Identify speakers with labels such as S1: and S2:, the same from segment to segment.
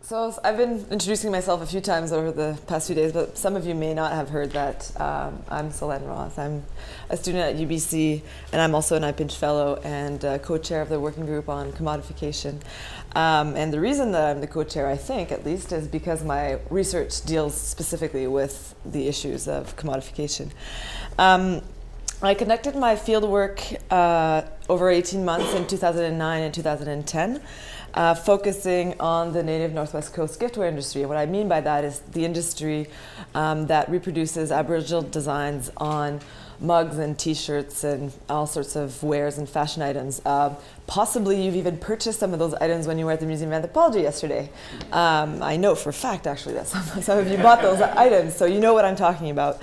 S1: So I've been introducing myself a few times over the past few days, but some of you may not have heard that I'm Solen Roth. I'm a student at UBC, and I'm also an IPinCH fellow and co-chair of the working group on commodification. And the reason that I'm the co-chair, I think, at least, is because my research deals specifically with the issues of commodification. I conducted my fieldwork over 18 months in 2009 and 2010. Focusing on the native Northwest Coast giftware industry. And what I mean by that is the industry that reproduces Aboriginal designs on mugs and t-shirts and all sorts of wares and fashion items. Possibly you've even purchased some of those items when you were at the Museum of Anthropology yesterday. I know for a fact, actually, that some of you bought those items, so you know what I'm talking about.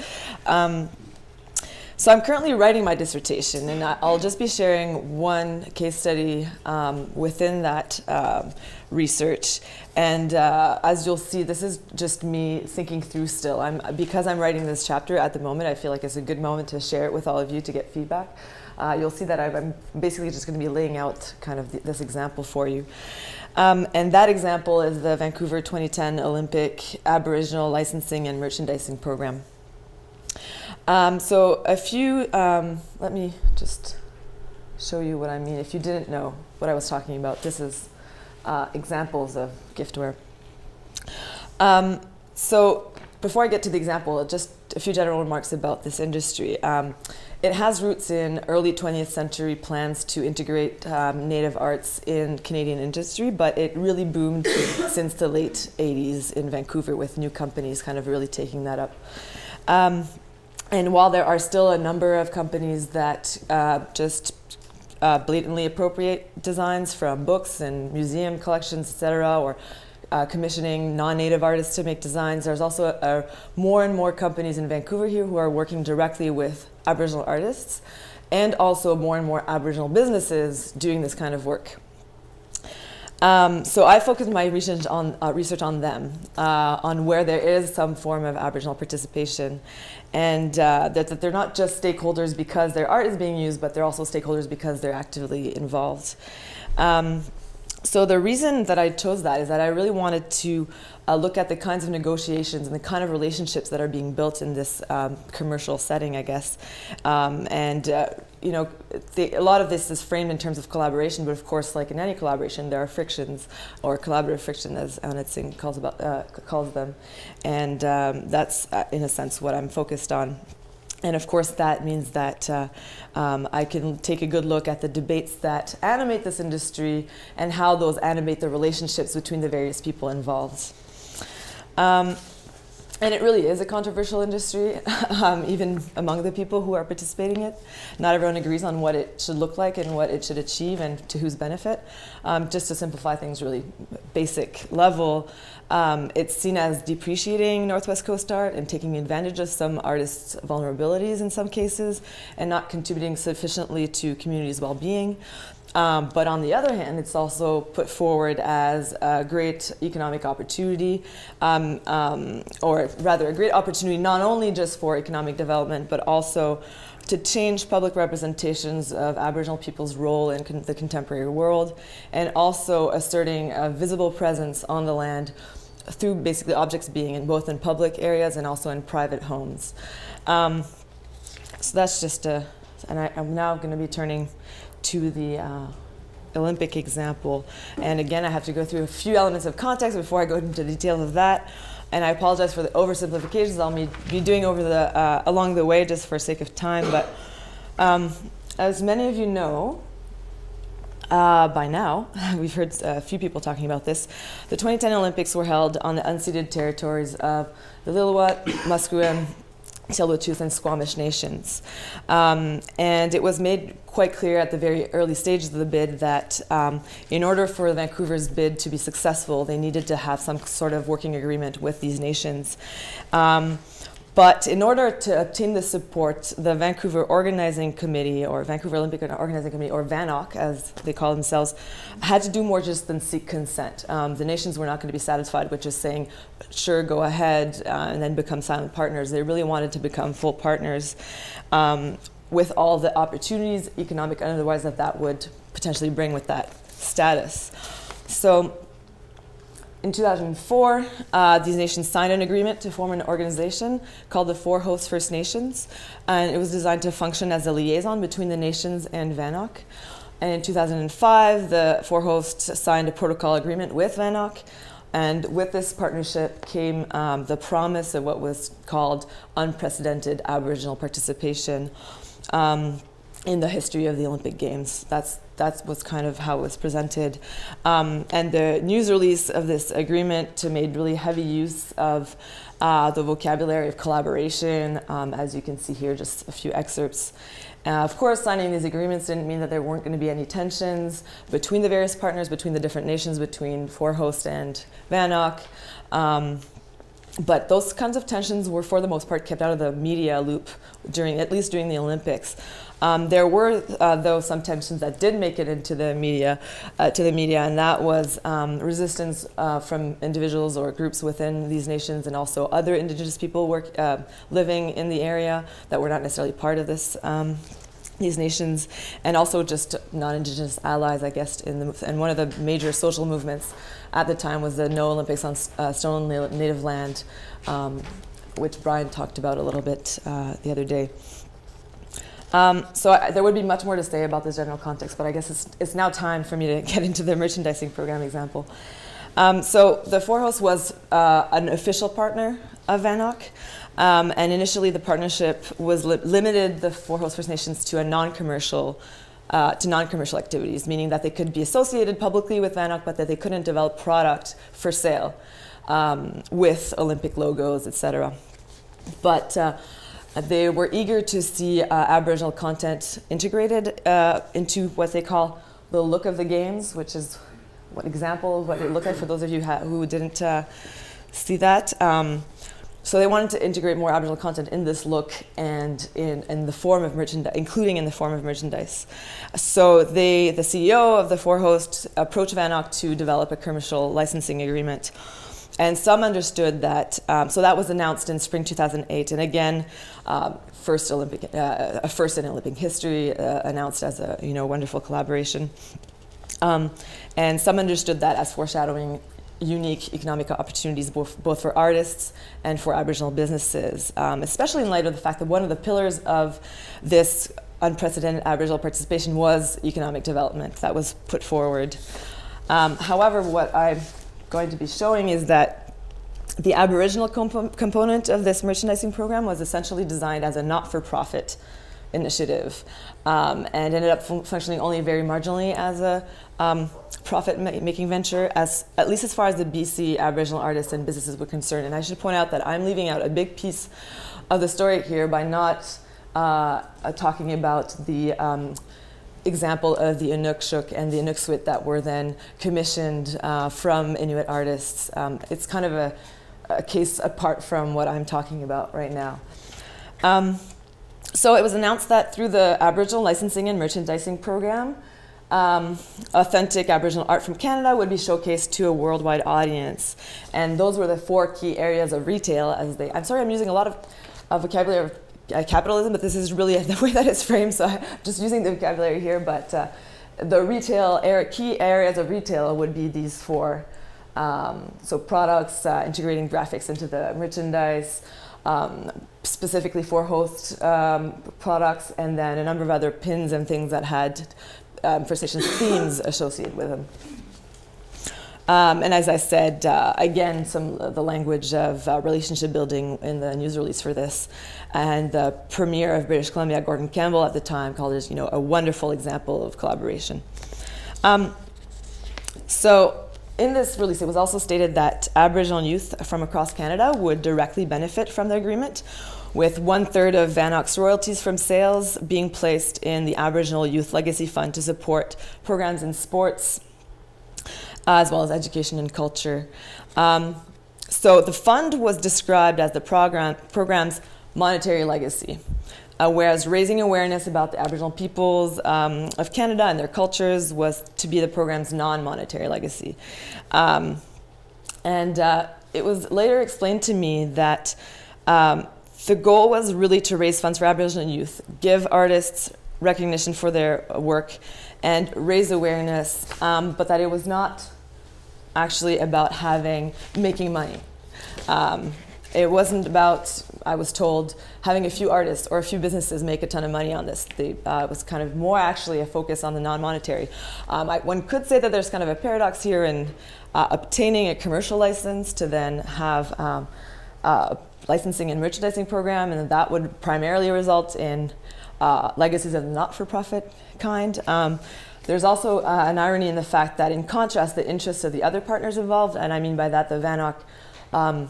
S1: So I'm currently writing my dissertation, and I'll just be sharing one case study within that research. And as you'll see, this is just me thinking through still. Because I'm writing this chapter at the moment, I feel like it's a good moment to share it with all of you to get feedback. You'll see that I'm basically just going to be laying out kind of this example for you. And that example is the Vancouver 2010 Olympic Aboriginal Licensing and Merchandising Program. So let me just show you what I mean. If you didn't know what I was talking about, this is examples of giftware. So before I get to the example, just a few general remarks about this industry. It has roots in early 20th century plans to integrate native arts in Canadian industry, but it really boomed since the late 80s in Vancouver with new companies kind of really taking that up. And while there are still a number of companies that just blatantly appropriate designs from books and museum collections, etc., or commissioning non-native artists to make designs, there's also more and more companies in Vancouver here who are working directly with Aboriginal artists, and also more and more Aboriginal businesses doing this kind of work. So I focused my research on them, on where there is some form of Aboriginal participation, and that they're not just stakeholders because their art is being used, but they're also stakeholders because they're actively involved. So the reason that I chose that is that I really wanted to look at the kinds of negotiations and the kind of relationships that are being built in this commercial setting, I guess. You know, a lot of this is framed in terms of collaboration, but of course, like in any collaboration, there are frictions, or collaborative friction, as Annette Singh calls them. And that's, in a sense, what I'm focused on. And of course, that means that I can take a good look at the debates that animate this industry and how those animate the relationships between the various people involved. And it really is a controversial industry, even among the people who are participating in it. Not everyone agrees on what it should look like and what it should achieve and to whose benefit. Just to simplify things really basic level, it's seen as depreciating Northwest Coast art and taking advantage of some artists' vulnerabilities in some cases and not contributing sufficiently to communities' well-being. But on the other hand, it's also put forward as a great economic opportunity, or rather a great opportunity not only just for economic development, but also to change public representations of Aboriginal people's role in the contemporary world, and also asserting a visible presence on the land through basically objects being in both in public areas and also in private homes. So that's just and I'm now going to be turning to the Olympic example. And again, I have to go through a few elements of context before I go into the details of that. And I apologize for the oversimplifications I'll be doing along the way just for sake of time. But as many of you know, by now, we've heard a few people talking about this, the 2010 Olympics were held on the unceded territories of the Lillooet, Musqueam, Tsleil-Waututh, and Squamish nations. And it was made quite clear at the very early stages of the bid that in order for Vancouver's bid to be successful, they needed to have some sort of working agreement with these nations. But in order to obtain the support, the Vancouver Organizing Committee, or Vancouver Olympic Organizing Committee, or VANOC, as they call themselves, had to do more just than seek consent. The nations were not going to be satisfied with just saying, sure, go ahead, and then become silent partners. They really wanted to become full partners with all the opportunities, economic and otherwise, that would potentially bring with that status. So In 2004, these nations signed an agreement to form an organization called the Four Host First Nations, and it was designed to function as a liaison between the nations and VANOC. And in 2005, the Four Hosts signed a protocol agreement with VANOC, and with this partnership came the promise of what was called unprecedented Aboriginal participation in the history of the Olympic Games. That was kind of how it was presented. And the news release of this agreement made really heavy use of the vocabulary of collaboration. As you can see here, just a few excerpts. Of course, signing these agreements didn't mean that there weren't going to be any tensions between the various partners, between the different nations, between Four Host and VANOC. But those kinds of tensions were, for the most part, kept out of the media loop at least during the Olympics. There were, though, some tensions that did make it into the media, and that was resistance from individuals or groups within these nations, and also other Indigenous people living in the area that were not necessarily part of these nations, and also just non-Indigenous allies, I guess. And one of the major social movements at the time was the No Olympics on Stolen Native Land, which Brian talked about a little bit the other day. There would be much more to say about this general context, but I guess it's now time for me to get into the merchandising program example. So the Four Hosts was an official partner of VANOC, and initially the partnership was limited the Four Hosts First Nations to non-commercial activities, meaning that they could be associated publicly with VANOC, but that they couldn't develop product for sale with Olympic logos, etc. But they were eager to see Aboriginal content integrated into what they call the look of the games, which is what example of what it looked like for those of you who didn't see that. So they wanted to integrate more Aboriginal content in this look and in the form of merchandise, including in the form of merchandise. So the CEO of the Four Hosts approached VANOC to develop a commercial licensing agreement. And some understood that, so that was announced in spring 2008, and again, a first in Olympic history, announced as a wonderful collaboration. And some understood that as foreshadowing unique economic opportunities both for artists and for Aboriginal businesses, especially in light of the fact that one of the pillars of this unprecedented Aboriginal participation was economic development that was put forward. However, what I'm going to be showing is that the Aboriginal component of this merchandising program was essentially designed as a not-for-profit initiative, and ended up functioning only very marginally as a profit-making venture, at least as far as the BC Aboriginal artists and businesses were concerned. And I should point out that I'm leaving out a big piece of the story here by not talking about the example of the Inukshuk and the Inukswit that were then commissioned from Inuit artists. It's kind of a case apart from what I'm talking about right now. So it was announced that through the Aboriginal Licensing and Merchandising Program, authentic Aboriginal art from Canada would be showcased to a worldwide audience. And those were the four key areas of retail. I'm sorry I'm using a lot of vocabulary of capitalism, but this is really the way that it's framed, so I'm just using the vocabulary here. But the key areas of retail would be these four. So products, integrating graphics into the merchandise, specifically for host products, and then a number of other pins and things that had First Nations themes associated with them. And as I said, again, the language of relationship building in the news release for this. And the Premier of British Columbia, Gordon Campbell, at the time called it, a wonderful example of collaboration. So in this release, it was also stated that Aboriginal youth from across Canada would directly benefit from the agreement, with 1/3 of VANOC's royalties from sales being placed in the Aboriginal Youth Legacy Fund to support programs in sports, as well as education and culture. So the fund was described as the program's monetary legacy, whereas raising awareness about the Aboriginal peoples of Canada and their cultures was to be the program's non-monetary legacy. It was later explained to me that the goal was really to raise funds for Aboriginal youth, give artists recognition for their work, and raise awareness, but that it was not actually about making money. It wasn't about, I was told, having a few artists or a few businesses make a ton of money on this. It was kind of more actually a focus on the non-monetary. One could say that there's kind of a paradox here in obtaining a commercial license to then have a licensing and merchandising program, and that would primarily result in legacies of the not-for-profit kind. There's also an irony in the fact that, in contrast, the interests of the other partners involved, and I mean by that the VANOC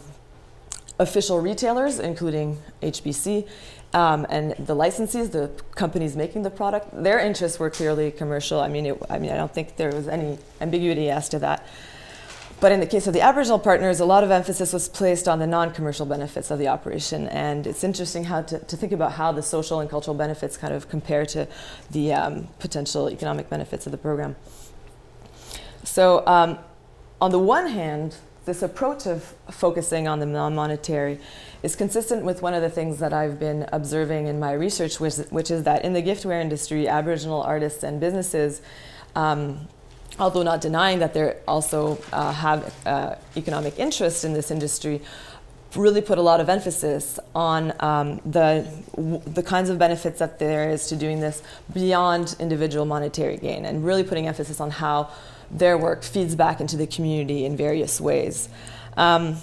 S1: official retailers, including HBC, and the licensees, the companies making the product, their interests were clearly commercial. I don't think there was any ambiguity as to that. But in the case of the Aboriginal partners, a lot of emphasis was placed on the non-commercial benefits of the operation. And it's interesting how to think about how the social and cultural benefits kind of compare to the potential economic benefits of the program. So on the one hand, this approach of focusing on the non-monetary is consistent with one of the things that I've been observing in my research, which is that in the giftware industry, Aboriginal artists and businesses, although not denying that they also have economic interest in this industry, really put a lot of emphasis on the kinds of benefits that there is to doing this beyond individual monetary gain, and really putting emphasis on how their work feeds back into the community in various ways. And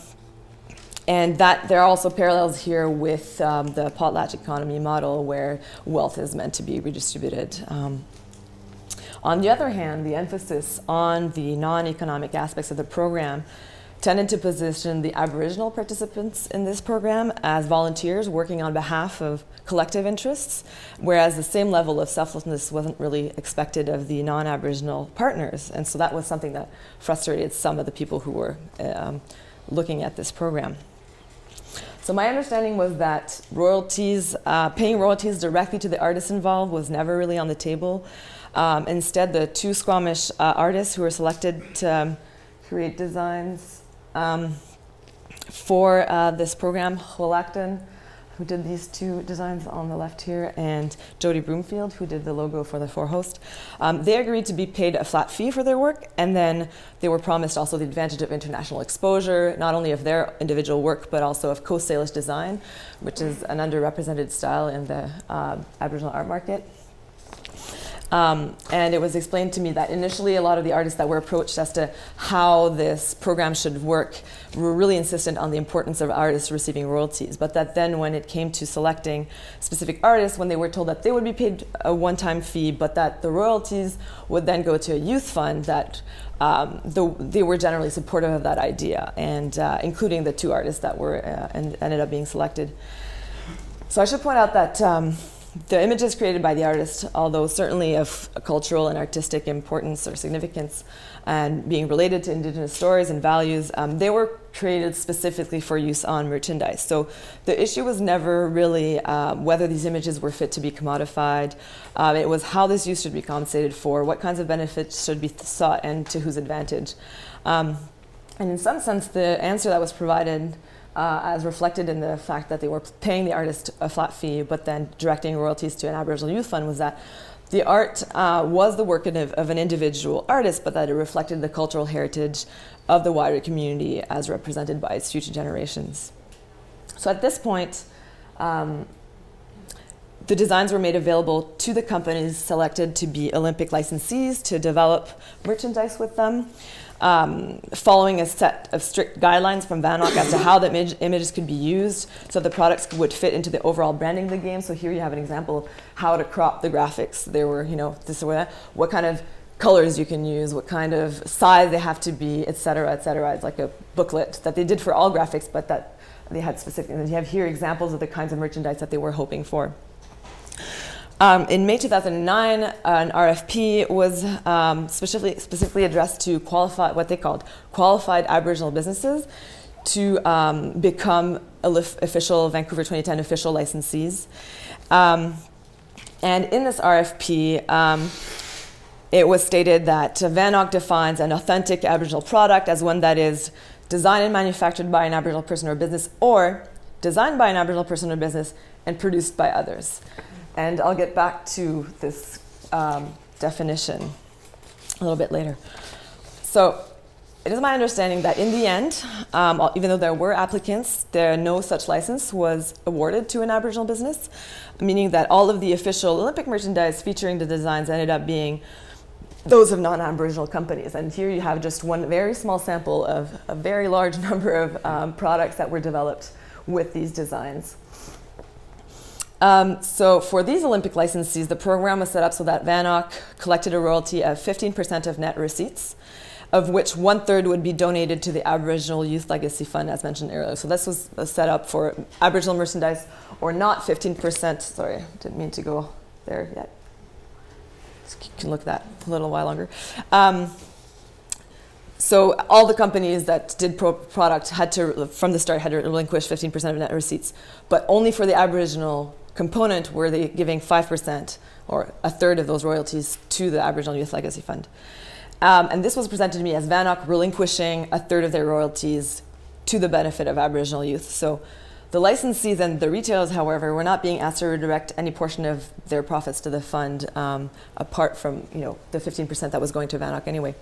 S1: that there are also parallels here with the potlatch economy model, where wealth is meant to be redistributed. On the other hand, the emphasis on the non-economic aspects of the program tended to position the Aboriginal participants in this program as volunteers working on behalf of collective interests, whereas the same level of selflessness wasn't really expected of the non-Aboriginal partners. And so that was something that frustrated some of the people who were looking at this program. So my understanding was that royalties, paying royalties directly to the artists involved was never really on the table. Instead, the two Squamish artists who were selected to create designs for this program, Holacton, who did these two designs on the left here, and Jody Broomfield, who did the logo for the forehost, they agreed to be paid a flat fee for their work, and then they were promised also the advantage of international exposure, not only of their individual work, but also of Coast Salish design, which is an underrepresented style in the Aboriginal art market. And it was explained to me that initially a lot of the artists that were approached as to how this program should work were really insistent on the importance of artists receiving royalties, but that then when it came to selecting specific artists, when they were told that they would be paid a one-time fee, but that the royalties would then go to a youth fund, that they were generally supportive of that idea, and including the two artists that were ended up being selected. So I should point out that the images created by the artist, although certainly of cultural and artistic importance or significance and being related to Indigenous stories and values, they were created specifically for use on merchandise. So the issue was never really whether these images were fit to be commodified. It was how this use should be compensated for, what kinds of benefits should be sought, and to whose advantage. And in some sense, the answer that was provided as reflected in the fact that they were paying the artist a flat fee, but then directing royalties to an Aboriginal youth fund, was that the art was the work of an individual artist, but that it reflected the cultural heritage of the wider community as represented by its future generations. So at this point, the designs were made available to the companies selected to be Olympic licensees to develop merchandise with them, following a set of strict guidelines from VANOC as to how the images could be used so the products would fit into the overall branding of the game. So here you have an example of how to crop the graphics. There were, this or that, what kind of colors you can use, what kind of size they have to be, et cetera, et cetera. It's like a booklet that they did for all graphics, but that they had specific, and you have here examples of the kinds of merchandise that they were hoping for. In May 2009, an RFP was specifically addressed to what they called qualified Aboriginal businesses to become official Vancouver 2010 official licensees. And in this RFP, it was stated that VANOC defines an authentic Aboriginal product as one that is designed and manufactured by an Aboriginal person or business, or designed by an Aboriginal person or business and produced by others. And I'll get back to this definition a little bit later. So it is my understanding that in the end, even though there were applicants, no such license was awarded to an Aboriginal business, meaning that all of the official Olympic merchandise featuring the designs ended up being those of non-Aboriginal companies. And here you have just one very small sample of a very large number of products that were developed with these designs. So for these Olympic licensees, the program was set up so that VANOC collected a royalty of 15% of net receipts, of which 1/3 would be donated to the Aboriginal Youth Legacy Fund, as mentioned earlier. So this was set up for Aboriginal merchandise, or not 15%. Sorry, didn't mean to go there yet. You can look at that a little while longer. So all the companies that did product had to, from the start, had to relinquish 15% of net receipts, but only for the Aboriginal component were they giving 5%, or 1/3 of those royalties, to the Aboriginal Youth Legacy Fund. And this was presented to me as VANOC relinquishing 1/3 of their royalties to the benefit of Aboriginal youth. So the licensees and the retailers, however, were not being asked to redirect any portion of their profits to the fund, apart from the 15% that was going to VANOC anyway.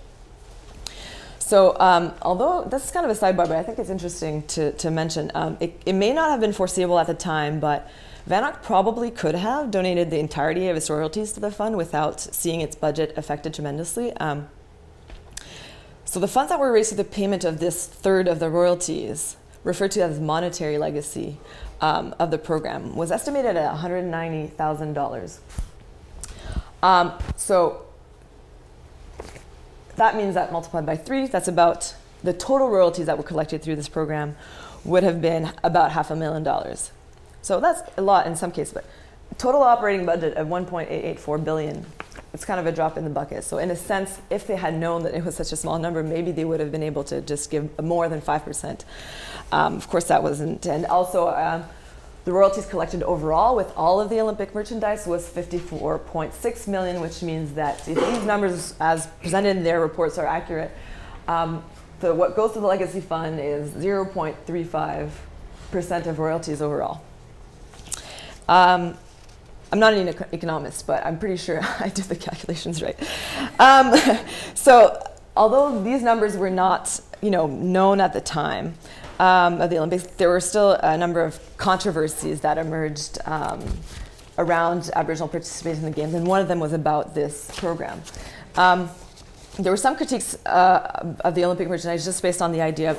S1: So although this is kind of a sidebar, but I think it's interesting to mention, it may not have been foreseeable at the time, but VANOC probably could have donated the entirety of its royalties to the fund without seeing its budget affected tremendously. So the funds that were raised through the payment of this 1/3 of the royalties, referred to as monetary legacy of the program, was estimated at $190,000. So that means that multiplied by 3, that's about the total royalties that were collected through this program would have been about $500,000. So that's a lot in some cases, but total operating budget of $1.884 billion. It's kind of a drop in the bucket. So in a sense, if they had known that it was such a small number, maybe they would have been able to just give more than 5%. Of course, that wasn't. And also, the royalties collected overall with all of the Olympic merchandise was $54.6 million, which means that if these numbers, as presented in their reports, are accurate, what goes to the Legacy Fund is 0.35% of royalties overall. I'm not an economist, but I'm pretty sure I did the calculations right. So although these numbers were not known at the time of the Olympics, there were still a number of controversies that emerged around Aboriginal participation in the Games, and one of them was about this program. There were some critiques of the Olympic merchandise just based on the idea of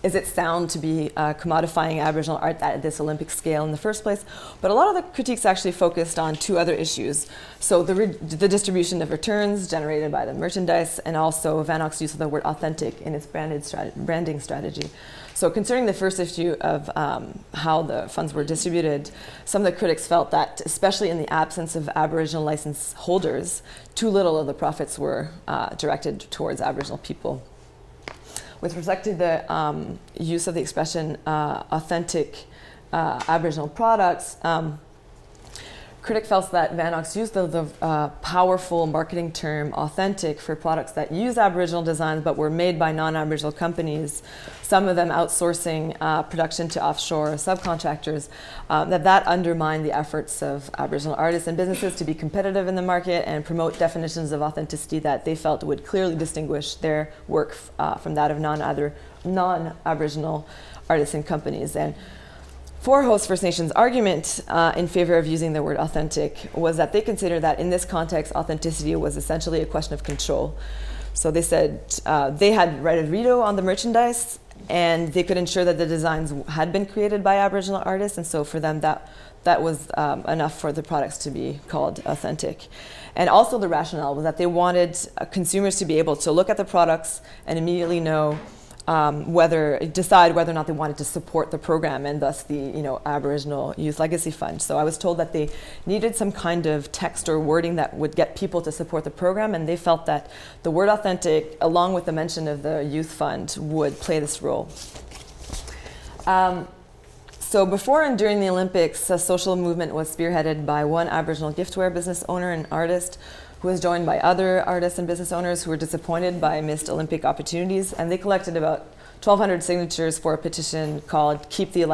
S1: is it sound to be commodifying Aboriginal art at this Olympic scale in the first place? But a lot of the critiques actually focused on 2 other issues. So the distribution of returns generated by the merchandise, and also VANOC's use of the word authentic in its branding strategy. So concerning the first issue of how the funds were distributed, some of the critics felt that, especially in the absence of Aboriginal license holders, too little of the profits were directed towards Aboriginal people. With respect to the use of the expression authentic Aboriginal products, critic felt that VANOC's use of the powerful marketing term authentic for products that use Aboriginal designs but were made by non-Aboriginal companies, some of them outsourcing production to offshore subcontractors, that undermined the efforts of Aboriginal artists and businesses to be competitive in the market and promote definitions of authenticity that they felt would clearly distinguish their work from that of non-Aboriginal artists and companies. And for Host First Nations' argument in favor of using the word authentic was that they considered that in this context, authenticity was essentially a question of control. So they said they had right of veto on the merchandise, and they could ensure that the designs had been created by Aboriginal artists, and so for them that was enough for the products to be called authentic. And also the rationale was that they wanted consumers to be able to look at the products and immediately know decide whether or not they wanted to support the program, and thus the Aboriginal Youth Legacy Fund. So I was told that they needed some kind of text or wording that would get people to support the program, and they felt that the word authentic, along with the mention of the Youth Fund, would play this role. So before and during the Olympics, a social movement was spearheaded by one Aboriginal giftware business owner and artist, who was joined by other artists and business owners who were disappointed by missed Olympic opportunities, and they collected about 1,200 signatures for a petition called Keep the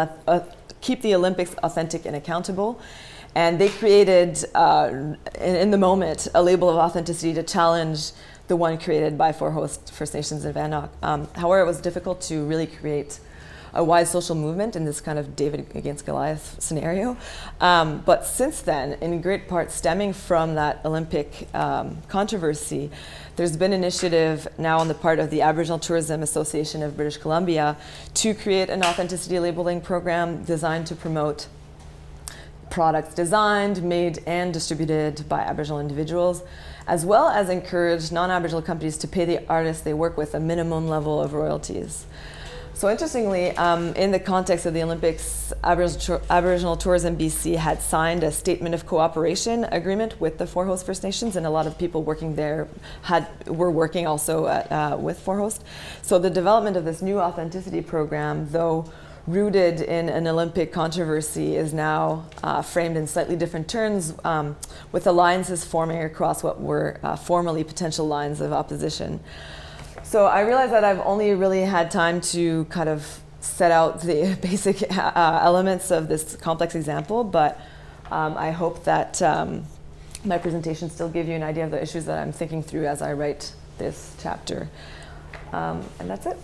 S1: Olympics Authentic and Accountable. And they created, in the moment, a label of authenticity to challenge the one created by Forehost First Nations and VANOC. However, it was difficult to really create a wide social movement in this kind of David against Goliath scenario. But since then, in great part stemming from that Olympic controversy, there's been initiative now on the part of the Aboriginal Tourism Association of British Columbia to create an authenticity labeling program designed to promote products designed, made, and distributed by Aboriginal individuals, as well as encourage non-Aboriginal companies to pay the artists they work with a minimum level of royalties. So interestingly, in the context of the Olympics, Aboriginal Tourism BC had signed a statement of cooperation agreement with the Forehost First Nations, and a lot of people working there were working also with Forehost. So the development of this new authenticity program, though rooted in an Olympic controversy, is now framed in slightly different terms, with alliances forming across what were formerly potential lines of opposition. So I realize that I've only really had time to kind of set out the basic elements of this complex example, but I hope that my presentation still gives you an idea of the issues that I'm thinking through as I write this chapter. And that's it.